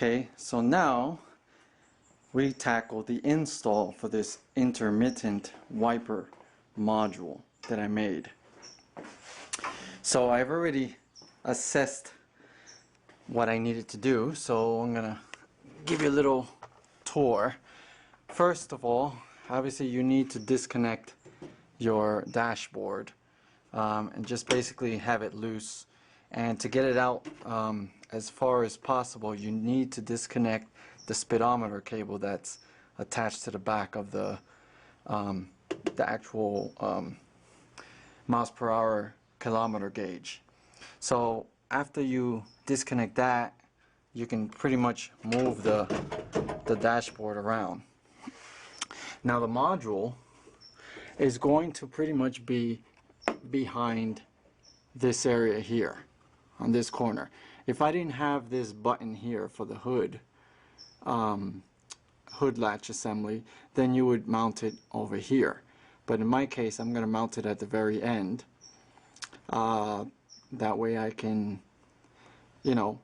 Okay, so now we tackle the install for this intermittent wiper module that I made. So I've already assessed what I needed to do, so I'm gonna give you a little tour. First of all, obviously you need to disconnect your dashboard and just basically have it loose, and to get it out as far as possible you need to disconnect the speedometer cable that's attached to the back of the actual miles per hour kilometer gauge. So after you disconnect that, you can pretty much move the dashboard around. Now the module is going to pretty much be behind this area here on this corner. If I didn't have this button here for the hood latch assembly, then you would mount it over here, but in my case I'm going to mount it at the very end. That way I can, you know,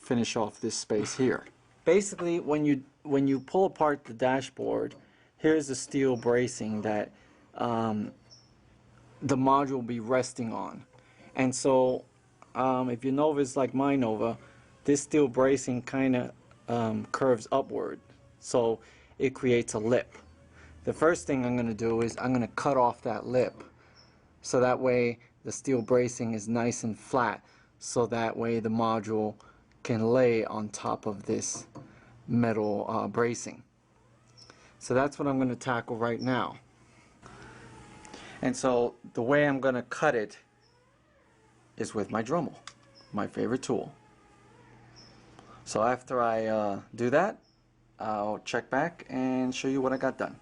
finish off this space here. Basically when you pull apart the dashboard, here's the steel bracing that the module will be resting on. And so if your Nova is like my Nova, this steel bracing kind of curves upward, so it creates a lip. The first thing I'm going to do is I'm going to cut off that lip, so that way the steel bracing is nice and flat, so that way the module can lay on top of this metal bracing. So that's what I'm going to tackle right now. And so the way I'm going to cut it is with my Dremel, my favorite tool. So after I do that, I'll check back and show you what I got done.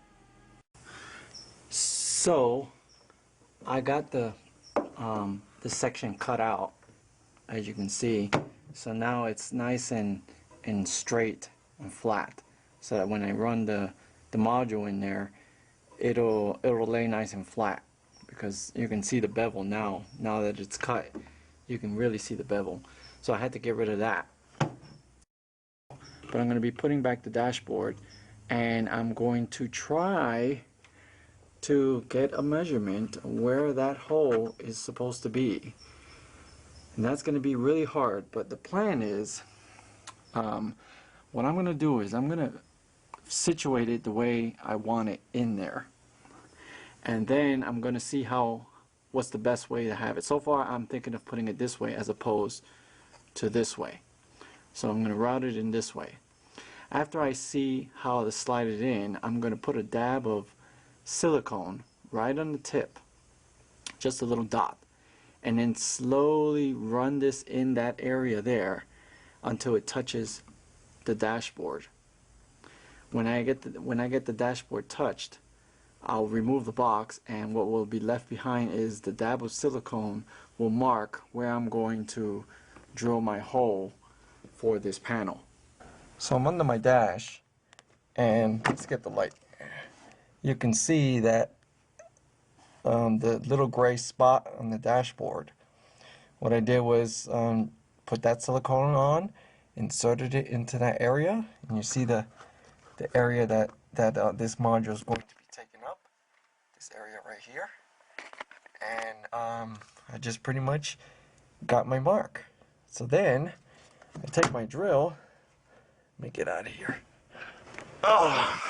So I got the section cut out, as you can see. So now it's nice and straight and flat, so that when I run the module in there, it'll lay nice and flat, because you can see the bevel now that it's cut. You can really see the bevel. So I had to get rid of that. But I'm going to be putting back the dashboard, and I'm going to try to get a measurement where that hole is supposed to be. And that's going to be really hard, but the plan is, what I'm going to do is I'm going to situate it the way I want it in there. And then I'm going to see what's the best way to have it. So far I'm thinking of putting it this way as opposed to this way. So I'm going to route it in this way. After I see how to slide it in, I'm going to put a dab of silicone right on the tip, just a little dot, and then slowly run this in that area there until it touches the dashboard. When I get the dashboard touched, I'll remove the box, and what will be left behind is the dab of silicone will mark where I'm going to drill my hole for this panel. So I'm under my dash, and let's get the light. You can see that the little gray spot on the dashboard. What I did was put that silicone on, inserted it into that area, and you see the area that this module is going to be taking up, this area right here. And I just pretty much got my mark. So then I take my drill. Let me get out of here. Oh.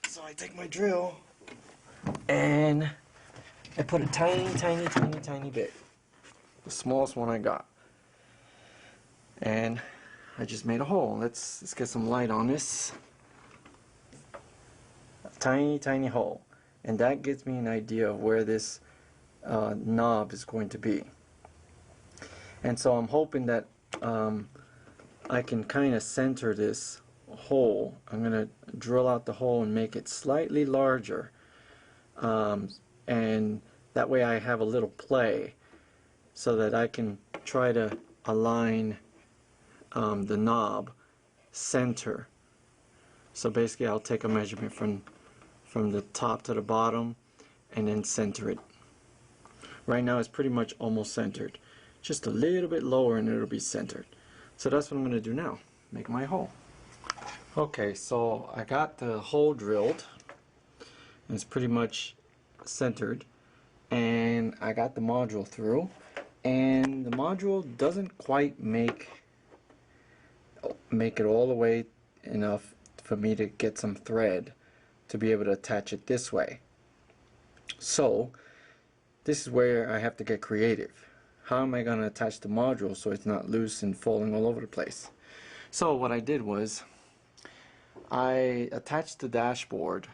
So I take my drill and I put a tiny bit, the smallest one I got, and I just made a hole. Let's get some light on this. A tiny hole, and that gives me an idea of where this knob is going to be. And so I'm hoping that I can kind of center this hole. I'm going to drill out the hole and make it slightly larger, and that way I have a little play so that I can try to align the knob center. So basically I'll take a measurement from the top to the bottom and then center it. Right now it's pretty much almost centered. Just a little bit lower and it'll be centered. So that's what I'm going to do now. make my hole. Okay, so I got the hole drilled. It's pretty much centered, and I got the module through, and the module doesn't quite make it all the way enough for me to get some thread to be able to attach it this way. So this is where I have to get creative. How am I going to attach the module so it's not loose and falling all over the place? So what I did was I attached the dashboard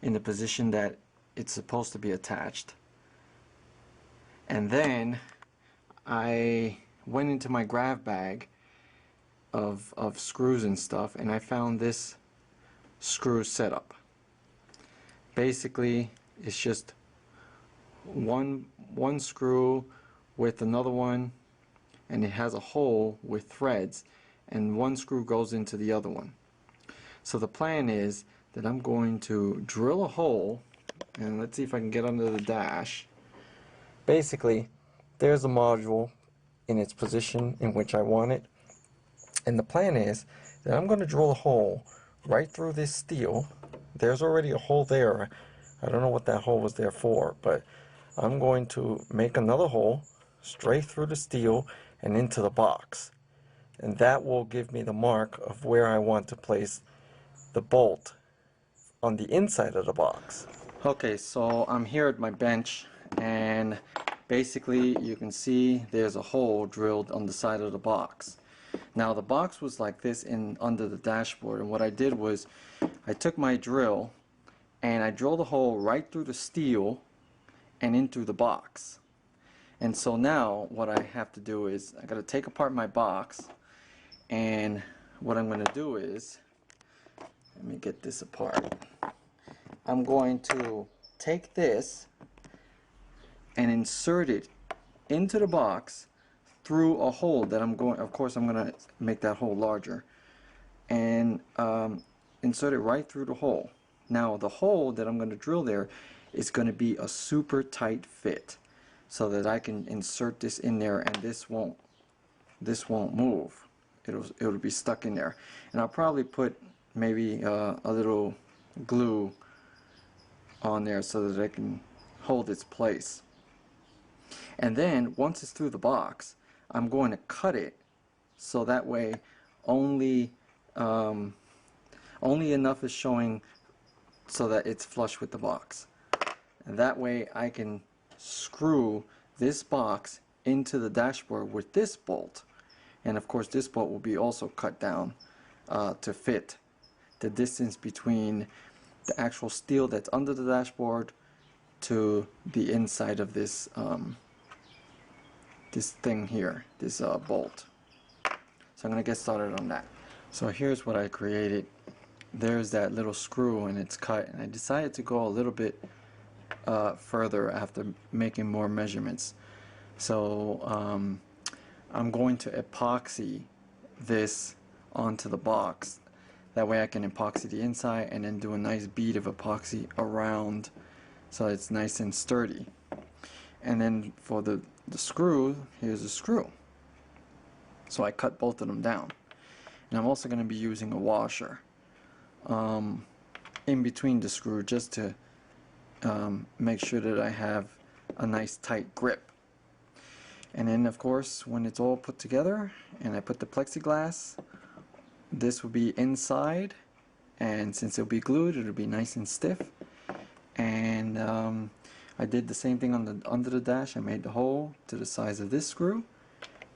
in the position that it's supposed to be attached, and then I went into my grab bag of screws and stuff, and I found this screw setup. Basically it's just one screw with another one, and it has a hole with threads, and one screw goes into the other one. So the plan is that I'm going to drill a hole, and let's see if I can get under the dash. Basically, there's a module in its position in which I want it, and the plan is that I'm going to drill a hole right through this steel. There's already a hole there. I don't know what that hole was there for, but I'm going to make another hole straight through the steel and into the box, and that will give me the mark of where I want to place the bolt on the inside of the box. Okay, so I'm here at my bench, and basically you can see there's a hole drilled on the side of the box. Now the box was like this under the dashboard, and what I did was I took my drill and I drilled a hole right through the steel and into the box. And so now what I have to do is I got to take apart my box, and what I'm going to do is, let me get this apart. I'm going to take this and insert it into the box through a hole that I'm going, of course I'm going to make that hole larger, and insert it right through the hole. Now the hole that I'm going to drill there is going to be a super tight fit, so that I can insert this in there and this won't move. It'll be stuck in there. And I'll probably put maybe a little glue on there so that it can hold its place. And then once it's through the box, I'm going to cut it so that way only enough is showing so that it's flush with the box. And that way I can screw this box into the dashboard with this bolt, and of course this bolt will be also cut down to fit the distance between the actual steel that's under the dashboard to the inside of this this thing here, this bolt. So I'm going to get started on that. So here's what I created. There's that little screw and it's cut, and I decided to go a little bit further after making more measurements. So I'm going to epoxy this onto the box. That way I can epoxy the inside and then do a nice bead of epoxy around so it's nice and sturdy. And then for the screw, here's a screw. So I cut both of them down. And I'm also going to be using a washer in between the screw just to make sure that I have a nice tight grip. And then of course when it's all put together and I put the plexiglass, this will be inside, and since it'll be glued, it'll be nice and stiff. And I did the same thing under the dash. I made the hole to the size of this screw,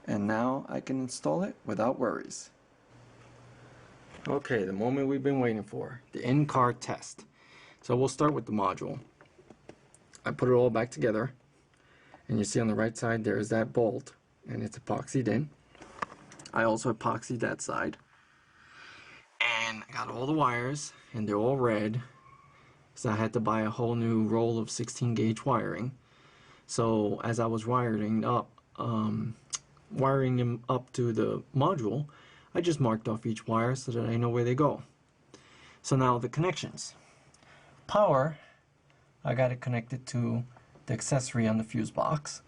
and now I can install it without worries. Okay, the moment we've been waiting for, the in-car test. So we'll start with the module. I put it all back together, and you see on the right side there is that bolt, and it's epoxied in. I also epoxied that side, and I got all the wires, and they're all red, so I had to buy a whole new roll of 16 gauge wiring. So as I was wiring them up to the module, I just marked off each wire so that I know where they go. So now the connections. Power, I got it connected to the accessory on the fuse box.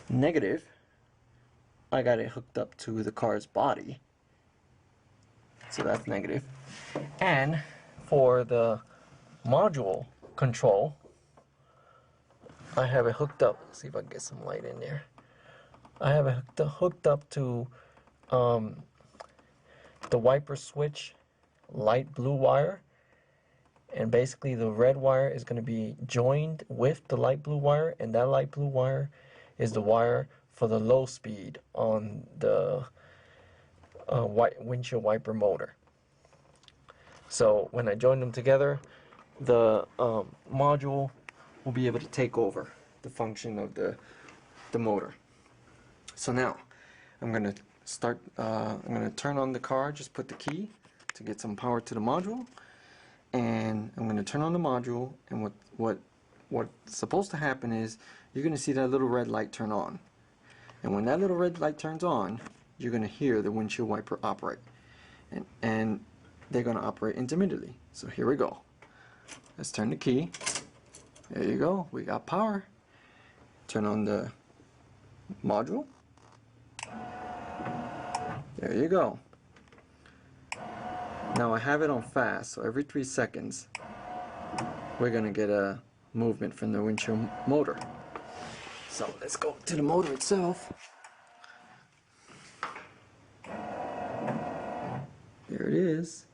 Negative, I got it hooked up to the car's body, so that's negative. And for the module control, I have it hooked up. Let's see if I can get some light in there. I have it hooked up to the wiper switch light blue wire, and basically the red wire is going to be joined with the light blue wire, and that light blue wire is the wire for the low speed on the windshield wiper motor. So when I join them together, the module will be able to take over the function of the motor. So now I'm going to start, I'm going to turn on the car, just put the key to get some power to the module, and I'm going to turn on the module, and what's supposed to happen is you're going to see that little red light turn on. And when that little red light turns on, you're going to hear the windshield wiper operate. And they're going to operate intermittently. So here we go. Let's turn the key. There you go. We got power. Turn on the module. There you go. Now I have it on fast, so every 3 seconds we're going to get a movement from the windshield motor. So let's go to the motor itself. There it is.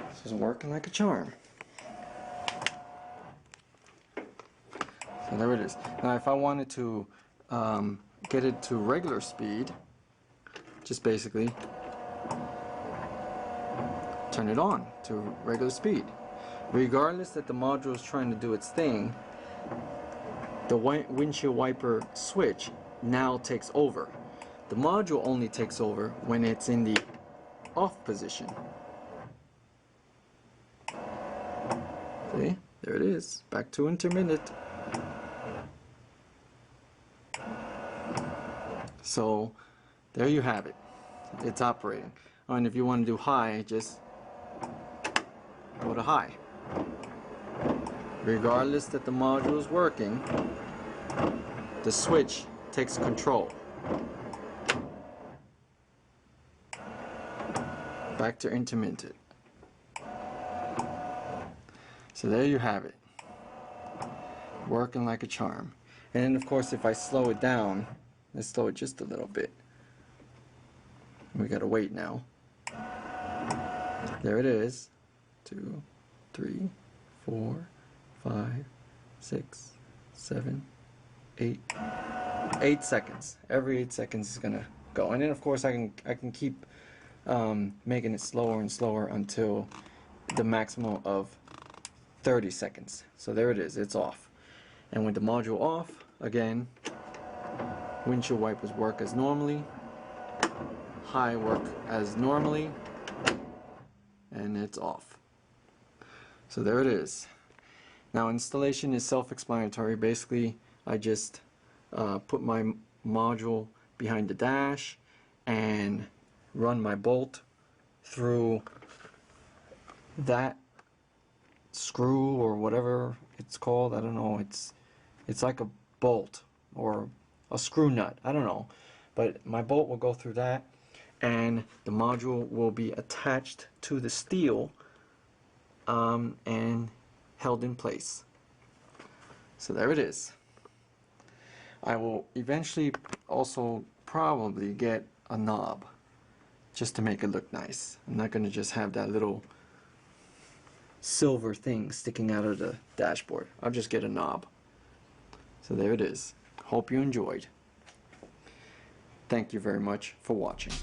This is working like a charm. So there it is. Now if I wanted to get it to regular speed, just basically turn it on to regular speed. Regardless that the module is trying to do its thing, the windshield wiper switch now takes over. The module only takes over when it's in the off position. See? There it is. Back to intermittent. So there you have it. It's operating. And if you want to do high, just go to high. Regardless that the module is working, the switch takes control. Back to intermittent. So there you have it. Working like a charm. And then of course if I slow it down, let's slow it just a little bit. We gotta wait now. There it is. 2, 3, 4, 5, 6, 7, 8. 8 seconds. Every 8 seconds is gonna go. And then of course I can keep making it slower and slower until the maximum of 30 seconds. So there it is. It's off. And with the module off, again, windshield wipers work as normally, high work as normally, and it's off. So there it is. Now installation is self-explanatory. Basically I just put my module behind the dash and run my bolt through that screw or whatever it's called. I don't know. It's like a bolt or a screw nut. I don't know. But my bolt will go through that, and the module will be attached to the steel and held in place. So there it is. I will eventually also probably get a knob just to make it look nice. I'm not going to just have that little silver thing sticking out of the dashboard. I'll just get a knob. So there it is. Hope you enjoyed. Thank you very much for watching.